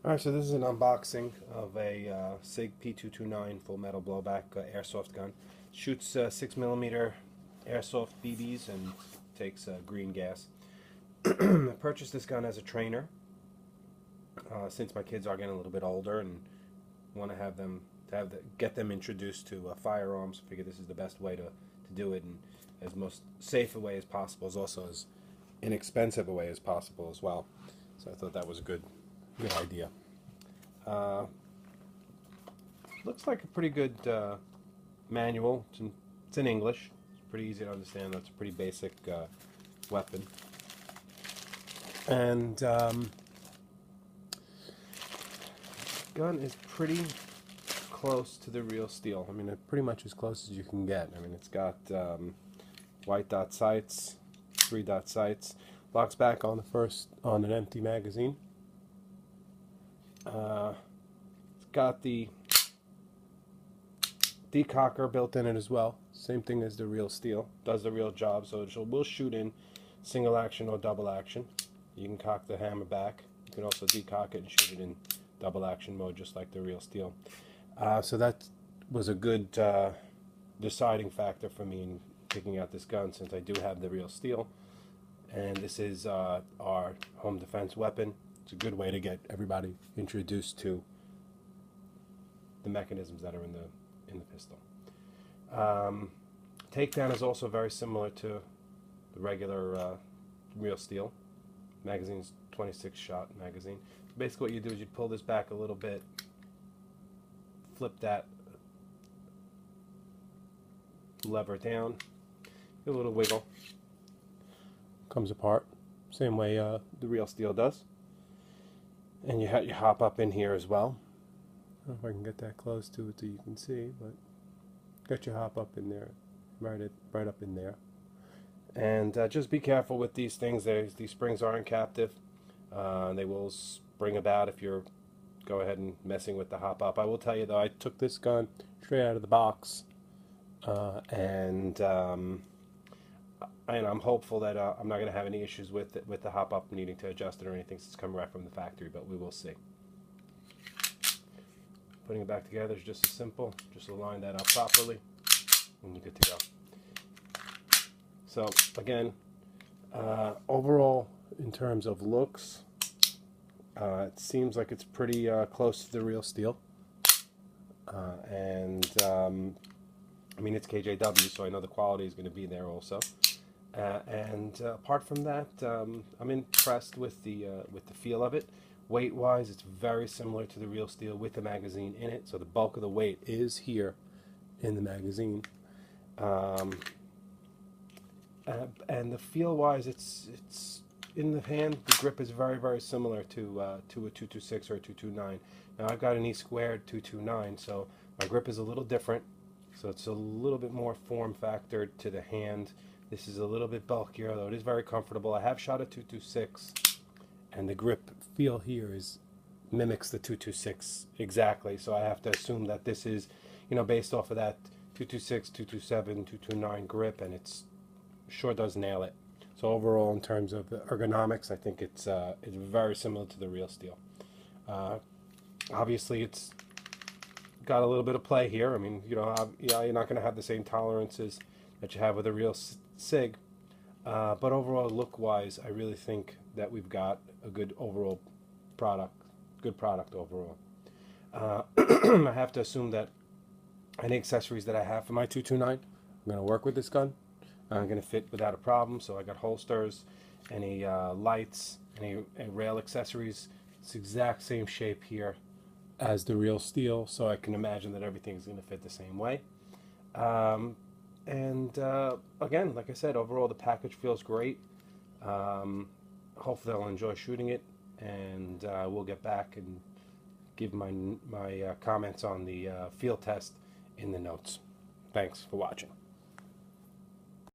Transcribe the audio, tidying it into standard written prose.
Alright, so this is an unboxing of a SIG P229 full metal blowback airsoft gun. Shoots 6mm airsoft BBs and takes green gas. I purchased this gun as a trainer since my kids are getting a little bit older and want to have them get them introduced to firearms. I figure this is the best way to do it, and as most safe a way as possible, is also as inexpensive a way as possible as well. So I thought that was a good idea. Looks like a pretty good manual. It's in English. It's pretty easy to understand. That's a pretty basic weapon. And gun is pretty close to the real steel. I mean, it's pretty much as close as you can get. I mean, it's got white dot sights, 3-dot sights. Locks back on an empty magazine. It's got the decocker built in it as well. Same thing as the real steel. Does the real job, so it will shoot in single action or double action. You can cock the hammer back. You can also decock it and shoot it in double action mode, just like the real steel. So that was a good deciding factor for me in picking out this gun, since I do have the real steel. And this is our home defense weapon. It's a good way to get everybody introduced to the mechanisms that are in the pistol. Takedown is also very similar to the regular real steel. Magazine's 26-shot magazine. Basically what you do is you pull this back a little bit, flip that lever down, give a little wiggle, comes apart, same way the real steel does. And you hop up in here as well. I don't know if I can get that close to it so you can see, but got your hop up in there, right up in there. And just be careful with these things. These springs aren't captive. They will spring about if you're go ahead and messing with the hop up. I will tell you though, I took this gun straight out of the box, and I'm hopeful that I'm not going to have any issues with the hop up needing to adjust it or anything, since it's coming right from the factory, but we will see. Putting it back together is just as simple. Just align that up properly and you're good to go. So again, overall in terms of looks, it seems like it's pretty close to the real steel. I mean, it's KJW, so I know the quality is going to be there also. And apart from that, I'm impressed with the feel of it. Weight-wise, it's very similar to the real steel with the magazine in it. So the bulk of the weight is here in the magazine. And the feel-wise, it's in the hand. The grip is very, very similar to a 226 or a 229. Now I've got an E squared 229, so my grip is a little different. So it's a little bit more form factored to the hand. This is a little bit bulkier, though it is very comfortable. I have shot a 226, and the grip feel here mimics the 226 exactly. So I have to assume that this is, based off of that 226, 227, 229 grip, and it's sure does nail it. So overall, in terms of the ergonomics, I think it's very similar to the real steel. Obviously, it's got a little bit of play here. I mean, you're not going to have the same tolerances that you have with a real SIG, but overall, look-wise, I really think that we've got a good overall product. Good product overall. I have to assume that any accessories that I have for my 229, I'm going to work with this gun. I'm going to fit without a problem. So I got holsters, any lights, any rail accessories. It's the exact same shape here as the real steel, so I can imagine that everything is going to fit the same way. Again, like I said, overall the package feels great. Hopefully I'll enjoy shooting it, and we'll get back and give my comments on the field test in the notes. Thanks for watching.